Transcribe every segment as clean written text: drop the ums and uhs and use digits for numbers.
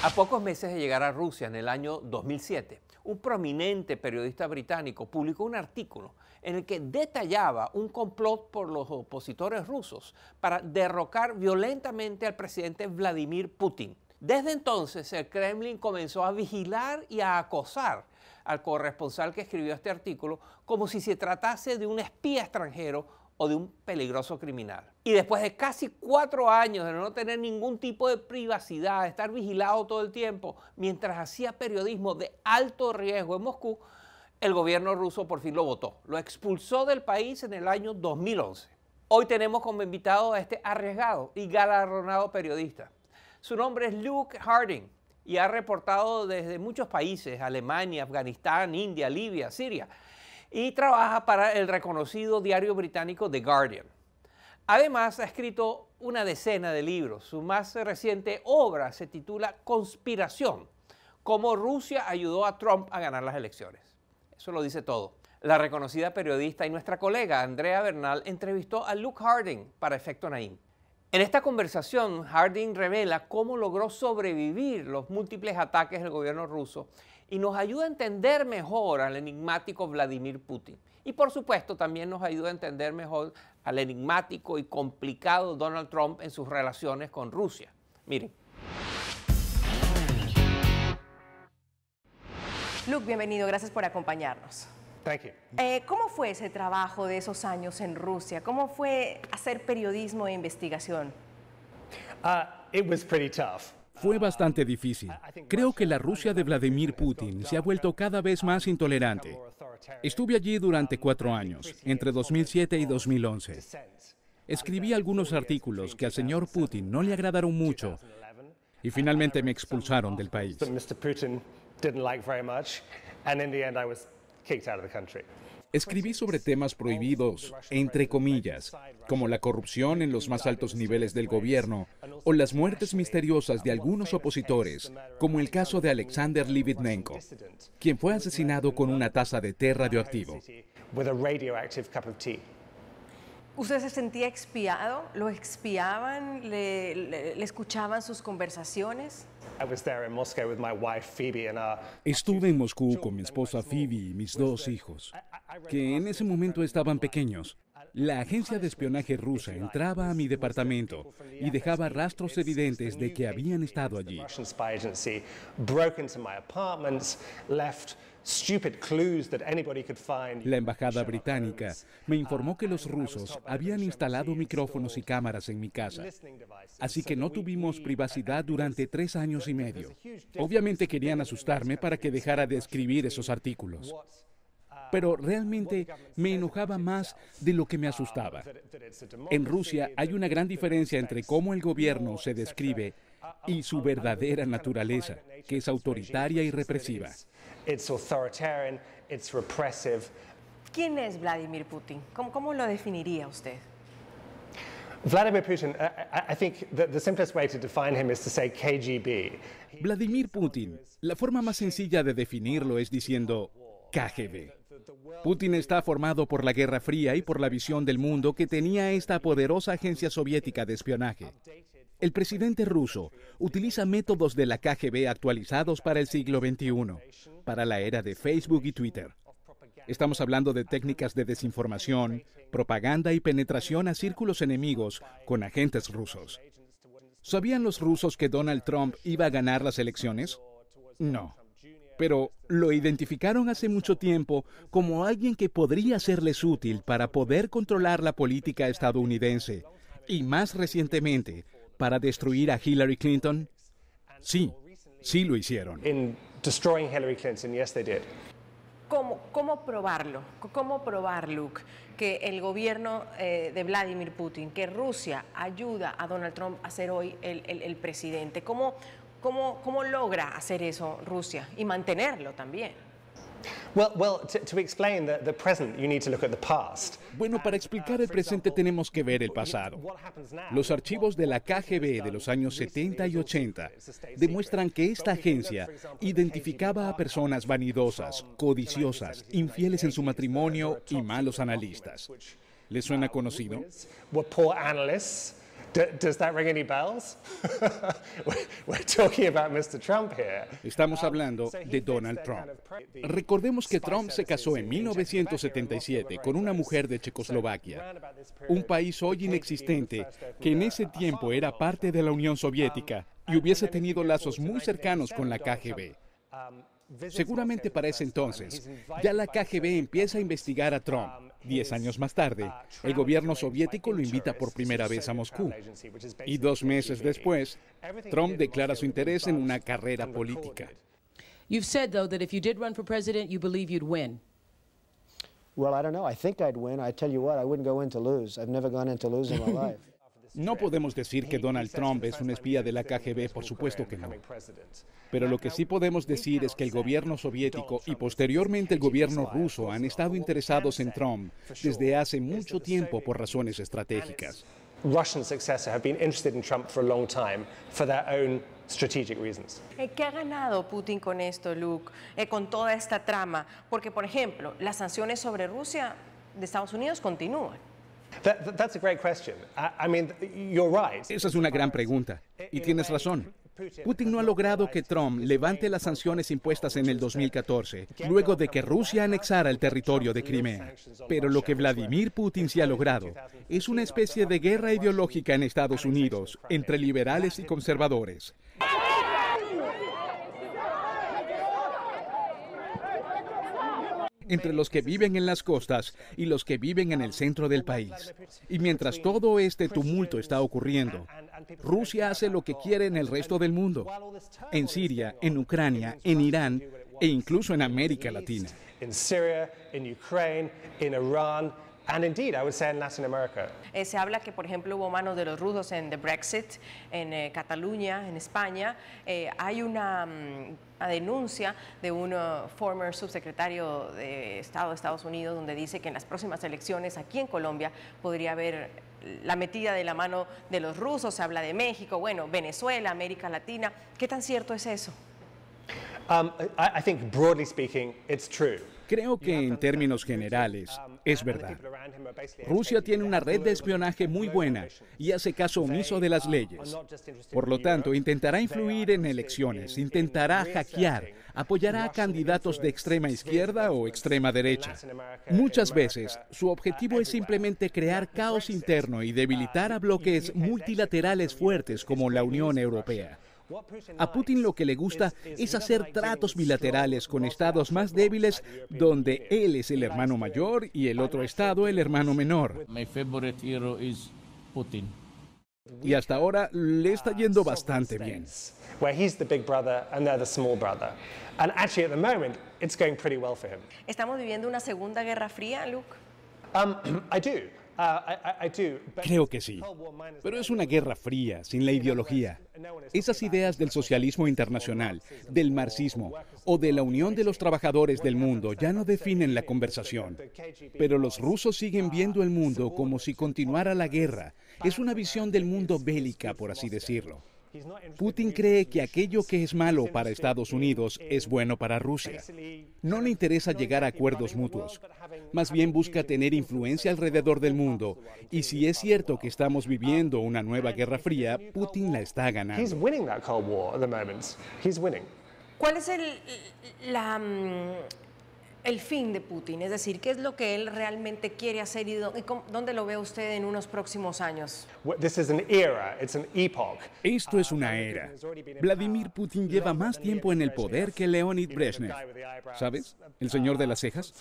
A pocos meses de llegar a Rusia en el año 2007, un prominente periodista británico publicó un artículo en el que detallaba un complot por los opositores rusos para derrocar violentamente al presidente Vladimir Putin. Desde entonces, el Kremlin comenzó a vigilar y a acosar al corresponsal que escribió este artículo como si se tratase de un espía extranjero o de un peligroso criminal. Y después de casi 4 años de no tener ningún tipo de privacidad, de estar vigilado todo el tiempo, mientras hacía periodismo de alto riesgo en Moscú, el gobierno ruso por fin lo votó. Lo expulsó del país en el año 2011. Hoy tenemos como invitado a este arriesgado y galardonado periodista. Su nombre es Luke Harding y ha reportado desde muchos países: Alemania, Afganistán, India, Libia, Siria, y trabaja para el reconocido diario británico The Guardian. Además, ha escrito una decena de libros. Su más reciente obra se titula Conspiración: cómo Rusia ayudó a Trump a ganar las elecciones. Eso lo dice todo. La reconocida periodista y nuestra colega Andrea Bernal entrevistó a Luke Harding para Efecto Naim. En esta conversación, Harding revela cómo logró sobrevivir los múltiples ataques del gobierno ruso y nos ayuda a entender mejor al enigmático Vladimir Putin. Y por supuesto también nos ayuda a entender mejor al enigmático y complicado Donald Trump en sus relaciones con Rusia. Miren. Luke, bienvenido, gracias por acompañarnos. Thank you. ¿Cómo fue ese trabajo de esos años en Rusia? ¿Cómo fue hacer periodismo e investigación? It was pretty tough. Fue bastante difícil. Creo que la Rusia de Vladimir Putin se ha vuelto cada vez más intolerante. Estuve allí durante 4 años, entre 2007 y 2011. Escribí algunos artículos que al señor Putin no le agradaron mucho y finalmente me expulsaron del país. Mr. Putin didn't like very much, and in the end I was kicked out of the country. Escribí sobre temas prohibidos, entre comillas, como la corrupción en los más altos niveles del gobierno o las muertes misteriosas de algunos opositores, como el caso de Alexander Litvinenko, quien fue asesinado con una taza de té radioactivo. With a radioactive cup of tea. ¿Usted se sentía expiado? ¿Lo expiaban? ¿Le escuchaban sus conversaciones? I was there in Moscow with my wife Phoebe and our Estuve en Moscú con mi esposa Phoebe y mis 2 hijos, que en ese momento estaban pequeños. La agencia de espionaje rusa entraba a mi departamento y dejaba rastros evidentes de que habían estado allí. Russian spy agency broke into my apartments, left stupid clues that anybody could find. La embajada británica me informó que los rusos habían instalado micrófonos y cámaras en mi casa, así que no tuvimos privacidad durante 3 años y medio. Obviamente querían asustarme para que dejara de escribir esos artículos, pero realmente me enojaba más de lo que me asustaba. En Rusia hay una gran diferencia entre cómo el gobierno se describe y su verdadera naturaleza, que es autoritaria y represiva. It's authoritarian, it's repressive. ¿Quién es Vladimir Putin? ¿Cómo lo definiría usted? Vladimir Putin, I think the simplest way to define him is to say KGB. Vladimir Putin, la forma más sencilla de definirlo es diciendo KGB. Putin está formado por la Guerra Fría y por la visión del mundo que tenía esta poderosa agencia soviética de espionaje. El presidente ruso utiliza métodos de la KGB actualizados para el siglo XXI, para la era de Facebook y Twitter. Estamos hablando de técnicas de desinformación, propaganda y penetración a círculos enemigos con agentes rusos. ¿Sabían los rusos que Donald Trump iba a ganar las elecciones? No. Pero lo identificaron hace mucho tiempo como alguien que podría serles útil para poder controlar la política estadounidense y, más recientemente, para destruir a Hillary Clinton. Sí lo hicieron. In destroying Hillary Clinton, yes they did. ¿Cómo probarlo? ¿Cómo probar, Luke, que el gobierno de Vladimir Putin, que Rusia ayuda a Donald Trump a ser hoy el presidente? ¿Cómo logra hacer eso Rusia y mantenerlo también? Well, to explain the present, you need to look at the past. Bueno, para explicar el presente tenemos que ver el pasado. Los archivos de la KGB de los años 70 y 80 demuestran que esta agencia identificaba a personas vanidosas, codiciosas, infieles en su matrimonio y malos analistas. ¿Les suena conocido? Were poor analysts Does that ring any bells? We're talking about Mr. Trump here. Estamos hablando de Donald Trump. Recordemos que Trump se casó en 1977 con una mujer de Checoslovaquia, un país hoy inexistente que en ese tiempo era parte de la Unión Soviética y hubiese tenido lazos muy cercanos con la KGB. Seguramente para ese entonces, ya la KGB empieza a investigar a Trump. 10 años más tarde, el gobierno soviético lo invita por primera vez a Moscú. Y 2 meses después, Trump declara su interés en una carrera política. You've said, though, that if you did run for president, you believe you'd win. Well, I don't know. I think I'd win. I tell you what, I wouldn't go in to lose. I've never gone in to lose in my life. No podemos decir que Donald Trump es un espía de la KGB, por supuesto que no. Pero lo que sí podemos decir es que el gobierno soviético y posteriormente el gobierno ruso han estado interesados en Trump desde hace mucho tiempo por razones estratégicas. Russian successor have been interested in Trump for a long time for their own strategic reasons. ¿Qué ha ganado Putin con esto, Luke, con toda esta trama? Porque, por ejemplo, las sanciones sobre Rusia de Estados Unidos continúan. That's a great question. I mean, you're right. Esa es una gran pregunta, y tienes razón. Putin no ha logrado que Trump levante las sanciones impuestas en el 2014, luego de que Rusia anexara el territorio de Crimea. Pero lo que Vladimir Putin sí ha logrado es una especie de guerra ideológica en Estados Unidos entre liberales y conservadores. Entre los que viven en las costas y los que viven en el centro del país. Y mientras todo este tumulto está ocurriendo, Rusia hace lo que quiere en el resto del mundo, en Siria, en Ucrania, en Irán e incluso en América Latina. In Syria, in Ukraine, in Iran, and indeed, I would say in Latin America. Se habla que, por ejemplo, hubo manos de los rusos en the Brexit, en Cataluña, en España. Hay una denuncia de un former subsecretario de Estado de Estados Unidos donde dice que en las próximas elecciones aquí en Colombia podría haber la metida de la mano de los rusos. Se habla de México, bueno, Venezuela, América Latina. ¿Qué tan cierto es eso? I think, broadly speaking, it's true. Creo que en términos generales es verdad. Rusia tiene una red de espionaje muy buena y hace caso omiso de las leyes. Por lo tanto, intentará influir en elecciones, intentará hackear, apoyará a candidatos de extrema izquierda o extrema derecha. Muchas veces, su objetivo es simplemente crear caos interno y debilitar a bloques multilaterales fuertes como la Unión Europea. A Putin lo que le gusta es hacer tratos bilaterales con estados más débiles donde él es el hermano mayor y el otro estado el hermano menor. My favorite hero is Putin. Y hasta ahora le está yendo bastante bien. Where he's the big brother and they're the small brother. And actually at the moment it's going pretty well for him. ¿Estamos viviendo una segunda guerra fría, Luke? I do. I do. Creo que sí, pero es una guerra fría, sin la ideología. Esas ideas del socialismo internacional, del marxismo o de la unión de los trabajadores del mundo ya no definen la conversación. Pero los rusos siguen viendo el mundo como si continuara la guerra. Es una visión del mundo bélica, por así decirlo. Putin cree que aquello que es malo para Estados Unidos es bueno para Rusia. No le interesa llegar a acuerdos mutuos. Más bien busca tener influencia alrededor del mundo. Y si es cierto que estamos viviendo una nueva guerra fría, Putin la está ganando. He's winning that Cold War at the moment. He's winning. ¿Cuál es el fin de Putin? Es decir, ¿qué es lo que él realmente quiere hacer y dónde lo ve usted en unos próximos años? This is an era, it's an epoch. Esto es una era. Vladimir Putin lleva más tiempo en el poder que Leonid Brezhnev. ¿Sabes? El señor de las cejas.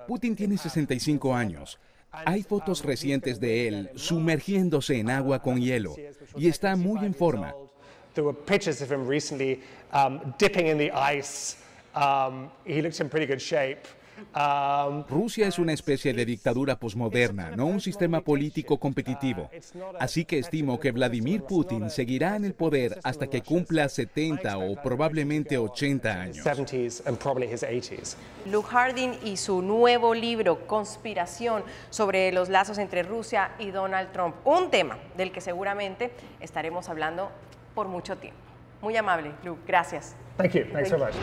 Putin tiene 65 años. Hay fotos recientes de él sumergiéndose en agua con hielo y está muy en forma. There were pictures of him recently dipping in the ice. He looks in pretty good shape. Rusia es una especie de dictadura posmoderna, no un sistema político competitivo. Así que estimo que Vladimir Putin seguirá en el poder hasta que cumpla 70 o probablemente 80 años. Luke Harding y su nuevo libro, Conspiración, sobre los lazos entre Rusia y Donald Trump. Un tema del que seguramente estaremos hablando por mucho tiempo. Muy amable, Luke. Gracias. Thank you. Thanks so much.